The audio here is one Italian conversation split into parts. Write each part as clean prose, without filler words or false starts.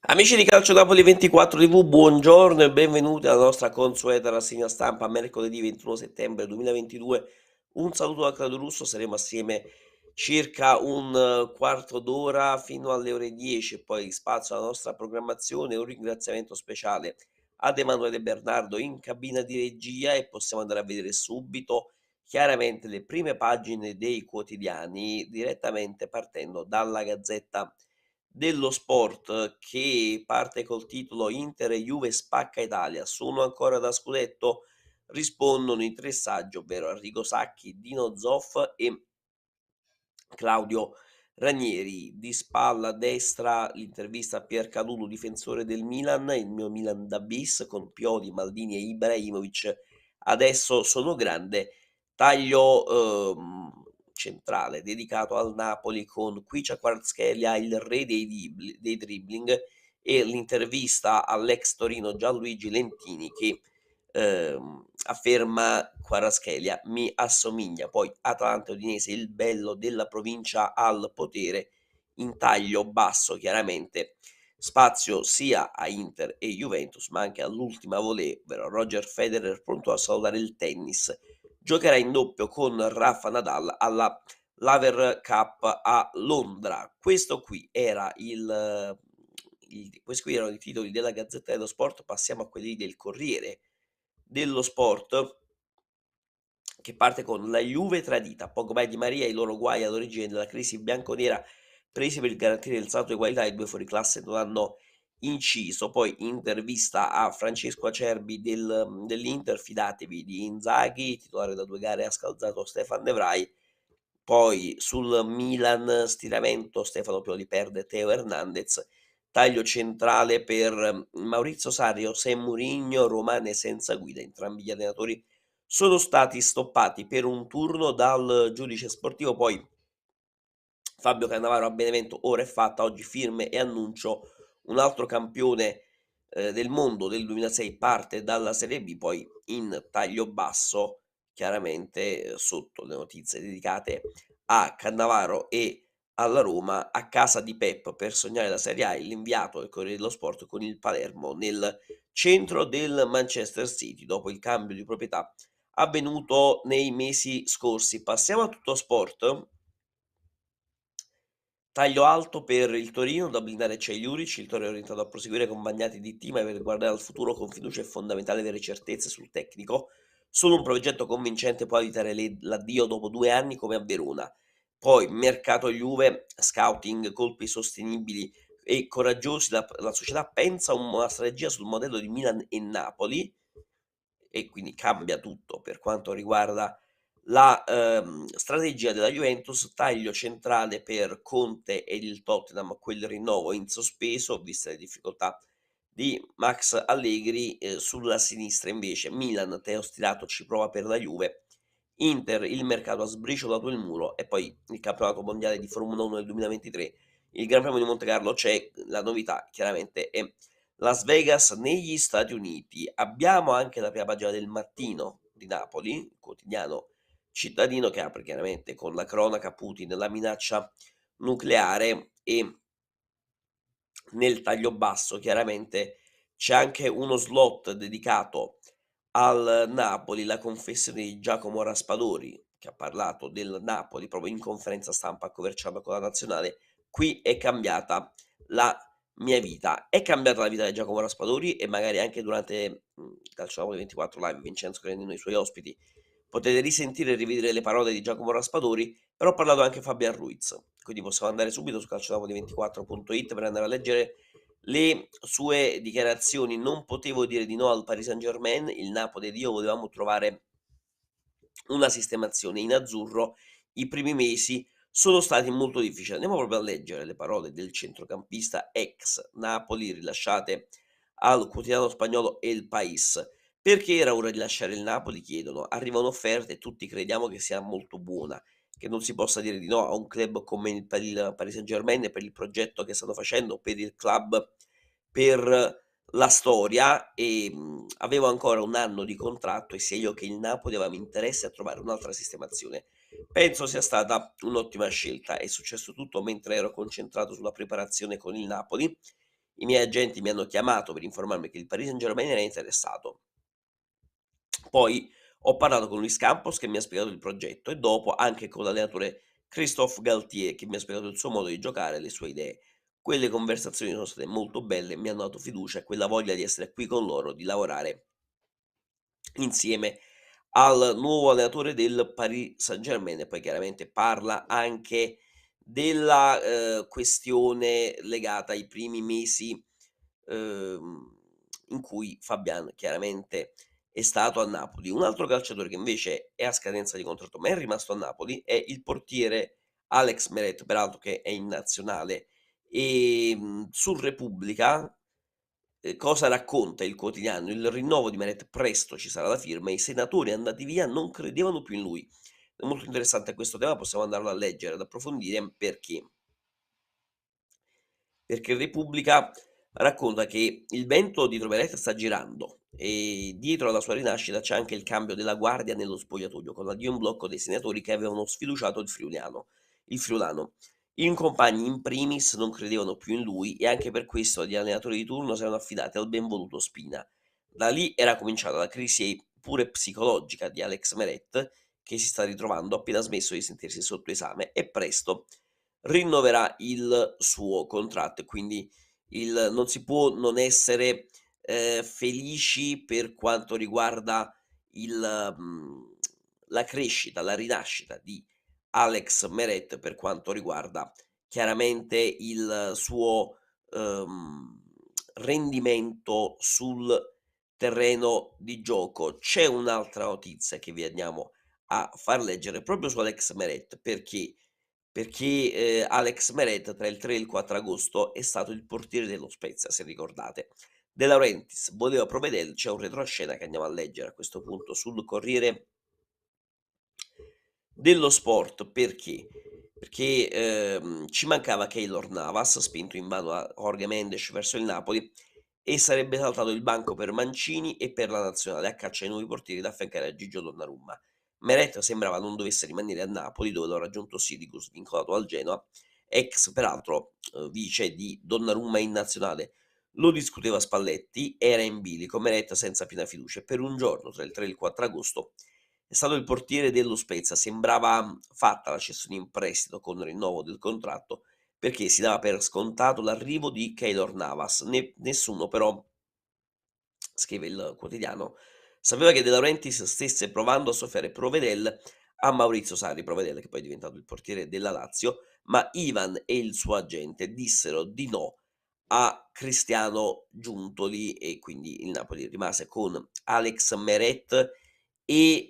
Amici di Calcio Napoli 24 TV, buongiorno e benvenuti alla nostra consueta rassegna stampa mercoledì 21 settembre 2022. Un saluto da Claudio Russo, saremo assieme circa un quarto d'ora fino alle ore 10 e poi spazio alla nostra programmazione. Un ringraziamento speciale ad Emanuele Bernardo in cabina di regia e possiamo andare a vedere subito chiaramente le prime pagine dei quotidiani direttamente partendo dalla Gazzetta dello Sport che parte col titolo "Inter e Juve spacca Italia, sono ancora da scudetto?" Rispondono i 3 saggi, ovvero Arrigo Sacchi, Dino Zoff e Claudio Ranieri. Di spalla a destra l'intervista a Pierre Kalulu, difensore del Milan, il mio Milan da bis con Pioli, Maldini e Ibrahimovic. Adesso sono grande. Taglio centrale dedicato al Napoli con Kvicha Kvaratskhelia, il re dei dribbling, e l'intervista all'ex Torino Gianluigi Lentini che afferma Kvaratskhelia: "Mi assomiglia". Poi Atalanta e Udinese, il bello della provincia al potere, in taglio basso chiaramente, spazio sia a Inter e Juventus, ma anche all'ultima volée, ovvero Roger Federer pronto a salutare il tennis. Giocherà in doppio con Rafa Nadal alla Laver Cup a Londra. Questi qui erano i titoli della Gazzetta dello Sport. Passiamo a quelli del Corriere dello Sport, che parte con: "La Juve tradita, Pogba e Di Maria, i loro guai all'origine della crisi bianconera, presi per garantire il salto di qualità, i 2 fuoriclasse non hanno inciso". Poi intervista a Francesco Acerbi dell'Inter: "Fidatevi di Inzaghi, titolare da 2 gare ha scalzato Stefan De Vrij". Poi sul Milan stiramento, Stefano Pioli perde Theo Hernandez. Taglio centrale per Maurizio Sarri: "Se Mourinho rimane senza guida". Entrambi gli allenatori sono stati stoppati per un turno dal giudice sportivo. Poi Fabio Cannavaro a Benevento: "Ora è fatta, oggi firme e annuncio". Un altro campione del mondo del 2006 parte dalla Serie B. Poi in taglio basso chiaramente, sotto le notizie dedicate a Cannavaro e alla Roma: "A casa di Pep per sognare la Serie A, l'inviato del Corriere dello Sport con il Palermo nel centro del Manchester City dopo il cambio di proprietà avvenuto nei mesi scorsi". Passiamo a Tuttosport. Taglio alto per il Torino, da blindare c'è Juric, il Torino è orientato a proseguire con Bagnati di team e per guardare al futuro con fiducia è fondamentale avere certezze sul tecnico. Solo un progetto convincente può evitare l'addio dopo 2 anni come a Verona. Poi mercato Juve, scouting, colpi sostenibili e coraggiosi, la società pensa una strategia sul modello di Milan e Napoli e quindi cambia tutto per quanto riguarda la strategia della Juventus. Taglio centrale per Conte ed il Tottenham, quel rinnovo in sospeso, viste le difficoltà di Max Allegri. Sulla sinistra invece Milan, Teo Stirato ci prova per la Juve, Inter il mercato ha sbriciolato il muro e poi il campionato mondiale di Formula 1 del 2023, il Gran Premio di Montecarlo c'è, la novità chiaramente è Las Vegas negli Stati Uniti. Abbiamo anche la prima pagina del Mattino di Napoli, il quotidiano cittadino, che apre chiaramente con la cronaca Putin, la minaccia nucleare, e nel taglio basso chiaramente c'è anche uno slot dedicato al Napoli, la confessione di Giacomo Raspadori, che ha parlato del Napoli proprio in conferenza stampa a Coverciano con la nazionale. "Qui è cambiata la mia vita". È cambiata la vita di Giacomo Raspadori e magari anche durante, il Calcio Napoli 24 Live, Vincenzo Grandino e i suoi ospiti, potete risentire e rivedere le parole di Giacomo Raspadori, però ha parlato anche Fabian Ruiz. Quindi possiamo andare subito su calcionapoli24.it per andare a leggere le sue dichiarazioni. "Non potevo dire di no al Paris Saint-Germain, il Napoli ed io volevamo trovare una sistemazione in azzurro, i primi mesi sono stati molto difficili". Andiamo proprio a leggere le parole del centrocampista ex Napoli rilasciate al quotidiano spagnolo El País. "Perché era ora di lasciare il Napoli?" chiedono. "Arriva un'offerta e tutti crediamo che sia molto buona, che non si possa dire di no a un club come il Paris Saint-Germain, per il progetto che stanno facendo, per il club, per la storia". Avevo ancora 1 anno di contratto e sia io che il Napoli avevamo interesse a trovare un'altra sistemazione. Penso sia stata un'ottima scelta. È successo tutto mentre ero concentrato sulla preparazione con il Napoli. I miei agenti mi hanno chiamato per informarmi che il Paris Saint-Germain era interessato. Poi ho parlato con Luis Campos che mi ha spiegato il progetto e dopo anche con l'allenatore Christophe Galtier che mi ha spiegato il suo modo di giocare e le sue idee. Quelle conversazioni sono state molto belle, mi hanno dato fiducia e quella voglia di essere qui con loro, di lavorare insieme al nuovo allenatore del Paris Saint-Germain e poi chiaramente parla anche della, questione legata ai primi mesi, uhm, in cui Fabian chiaramente è stato a Napoli. Un altro calciatore che invece è a scadenza di contratto, ma è rimasto a Napoli, è il portiere Alex Meret, peraltro che è in nazionale. Su Repubblica, cosa racconta il quotidiano: il rinnovo di Meret presto ci sarà la firma, i senatori andati via non credevano più in lui. È molto interessante questo tema, possiamo andarlo a leggere, ad approfondire perché Repubblica racconta che il vento dietro Beretta sta girando e dietro alla sua rinascita c'è anche il cambio della guardia nello spogliatoio, con l'addio in blocco dei senatori che avevano sfiduciato il friulano. I compagni in primis non credevano più in lui e anche per questo gli allenatori di turno si erano affidati al ben voluto Spina. Da lì era cominciata la crisi pure psicologica di Alex Meret, che si sta ritrovando appena smesso di sentirsi sotto esame e presto rinnoverà il suo contratto e quindi il non si può non essere, felici per quanto riguarda il la crescita, la rinascita di Alex Meret per quanto riguarda chiaramente il suo, uhm, rendimento sul terreno di gioco. C'è un'altra notizia che vi andiamo a far leggere proprio su Alex Meret, perché, Alex Meret tra il 3 e il 4 agosto è stato il portiere dello Spezia, se ricordate. De Laurentiis voleva Provedel, c'è un retroscena che andiamo a leggere a questo punto sul Corriere dello Sport. Perché? Perché, ci mancava Keylor Navas, spinto in vano da Jorge Mendes verso il Napoli, e sarebbe saltato il banco per Mancini e per la nazionale a caccia ai nuovi portieri da affiancare a Gigio Donnarumma. Meret sembrava non dovesse rimanere a Napoli, dove lo ha raggiunto Sirigus, vincolato al Genoa, ex peraltro, vice di Donnarumma in nazionale. Lo discuteva Spalletti, era in bilico, Meret senza piena fiducia e per un giorno, tra il 3 e il 4 agosto, è stato il portiere dello Spezia. Sembrava fatta la cessione in prestito con rinnovo del contratto, perché si dava per scontato l'arrivo di Keylor Navas. Nessuno però, scrive il quotidiano, sapeva che De Laurentiis stesse provando a soffiare Provedel a Maurizio Sarri, Provedel che poi è diventato il portiere della Lazio, ma Ivan e il suo agente dissero di no a Cristiano Giuntoli e quindi il Napoli rimase con Alex Meret e,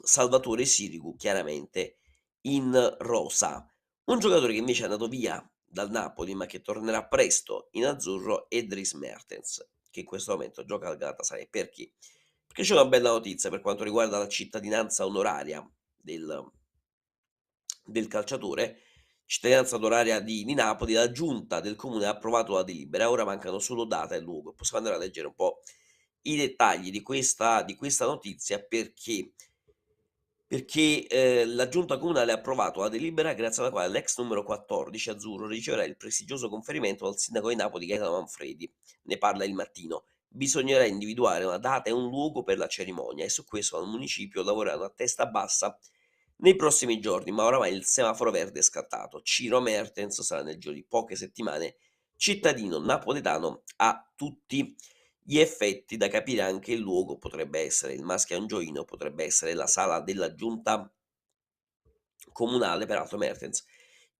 Salvatore Sirigu chiaramente in rosa. Un giocatore che invece è andato via dal Napoli, ma che tornerà presto in azzurro è Dries Mertens, che in questo momento gioca al Galatasaray. Perché? Perché c'è una bella notizia per quanto riguarda la cittadinanza onoraria del calciatore, cittadinanza onoraria di Napoli. La giunta del comune ha approvato la delibera, ora mancano solo data e luogo. Possiamo andare a leggere un po' i dettagli di questa notizia perché, la giunta comunale ha approvato la delibera grazie alla quale l'ex numero 14 azzurro riceverà il prestigioso conferimento dal sindaco di Napoli Gaetano Manfredi. Ne parla Il Mattino. Bisognerà individuare una data e un luogo per la cerimonia e su questo al municipio lavoreranno a testa bassa nei prossimi giorni, ma oramai il semaforo verde è scattato. Ciro Mertens sarà nel giro di poche settimane cittadino napoletano a tutti gli effetti. Da capire anche il luogo, potrebbe essere il Maschio Angioino, potrebbe essere la sala della giunta comunale. Peraltro Mertens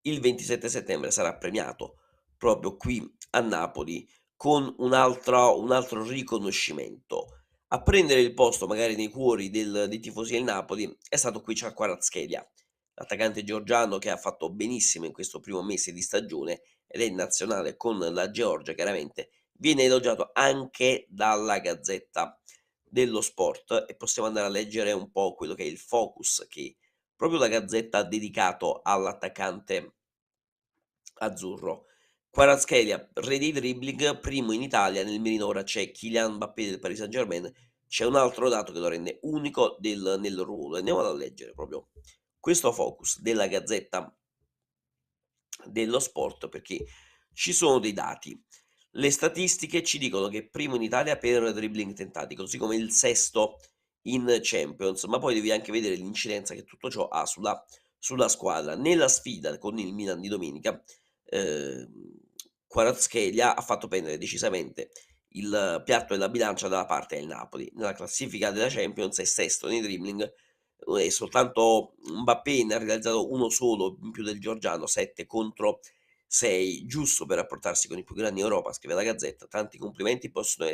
il 27 settembre sarà premiato proprio qui a Napoli con un altro riconoscimento. A prendere il posto magari nei cuori dei tifosi del Napoli è stato qui Kvaratskhelia, l'attaccante georgiano che ha fatto benissimo in questo primo mese di stagione ed è in nazionale con la Georgia chiaramente. Viene elogiato anche dalla Gazzetta dello Sport e possiamo andare a leggere un po' quello che è il focus che proprio la Gazzetta ha dedicato all'attaccante azzurro. Kvaratskhelia, re dei dribbling, primo in Italia, nel mirino ora c'è Kylian Mbappé del Paris Saint-Germain, c'è un altro dato che lo rende unico nel ruolo. Andiamo a leggere proprio questo focus della Gazzetta dello Sport, perché Ci sono dei dati. Le statistiche ci dicono che è primo in Italia per dribbling tentati, così come il sesto in Champions, ma poi devi anche vedere l'incidenza che tutto ciò ha sulla squadra. Nella sfida con il Milan di domenica, ehm, Kvaratskhelia ha fatto pendere decisamente il piatto della bilancia dalla parte del Napoli. Nella classifica della Champions è sesto nei dribbling, e soltanto Mbappé ne ha realizzato 1 solo in più del georgiano, 7 contro 6, giusto per rapportarsi con i più grandi in Europa, scrive la Gazzetta. Tanti complimenti possono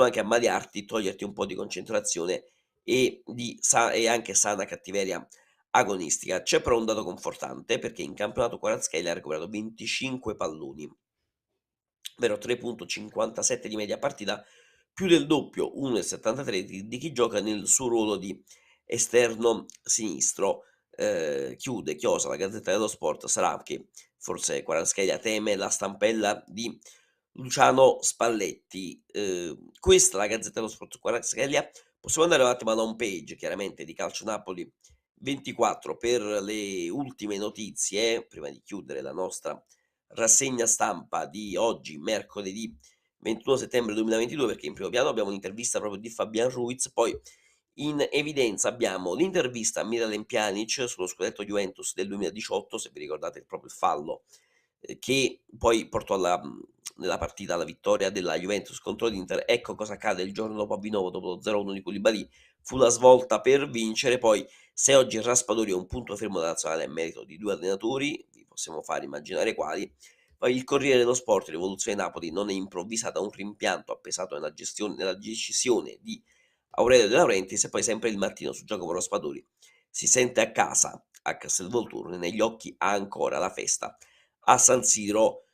anche ammaliarti, toglierti un po' di concentrazione e anche sana cattiveria agonistica. C'è però un dato confortante, perché in campionato Kvaratskhelia ha recuperato 25 palloni, ovvero 3,57 di media partita, più del doppio, 1,73 di chi gioca nel suo ruolo di esterno sinistro. Chiosa la Gazzetta dello Sport, sarà che forse Kvaratskhelia teme la stampella di Luciano Spalletti. Questa è la Gazzetta dello Sport. Kvaratskhelia. Possiamo andare un attimo alla home page chiaramente di Calcio Napoli 24 per le ultime notizie, prima di chiudere la nostra rassegna stampa di oggi, mercoledì 21 settembre 2022, perché in primo piano abbiamo un'intervista proprio di Fabian Ruiz, poi in evidenza abbiamo l'intervista a Miralem Pjanic sullo scudetto Juventus del 2018, se vi ricordate proprio il fallo, che poi portò nella partita alla vittoria della Juventus contro l'Inter. Ecco cosa accade il giorno dopo a Vinovo, dopo lo 0-1 di Koulibaly, fu la svolta per vincere. Poi, se oggi il Raspadori è un punto fermo della nazionale, è merito di 2 allenatori, vi possiamo fare immaginare quali. Poi il Corriere dello Sport, Rivoluzione Napoli non è improvvisata, un rimpianto appesato nella decisione di Aurelio De Laurentiis. E poi sempre il mattino su Giacomo Raspadori: si sente a casa a Castelvolturno, negli occhi ha ancora la festa a San Siro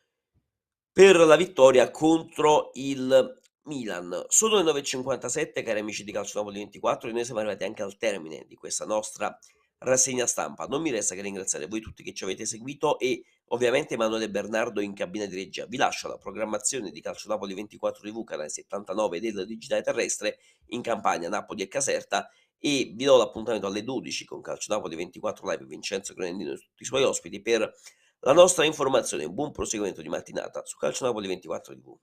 per la vittoria contro il Milan. Sono le 9:57, cari amici di Calcio Napoli 24, e noi siamo arrivati anche al termine di questa nostra rassegna stampa. Non mi resta che ringraziare voi tutti che ci avete seguito e ovviamente Emanuele Bernardo in cabina di regia. Vi lascio alla programmazione di Calcio Napoli 24 TV, canale 79 del digitale terrestre, in Campania, Napoli e Caserta, e vi do l'appuntamento alle 12 con Calcio Napoli 24 Live, Vincenzo Grenendino e tutti i suoi ospiti per la nostra informazione. Buon proseguimento di mattinata su Calcio Napoli 24 TV.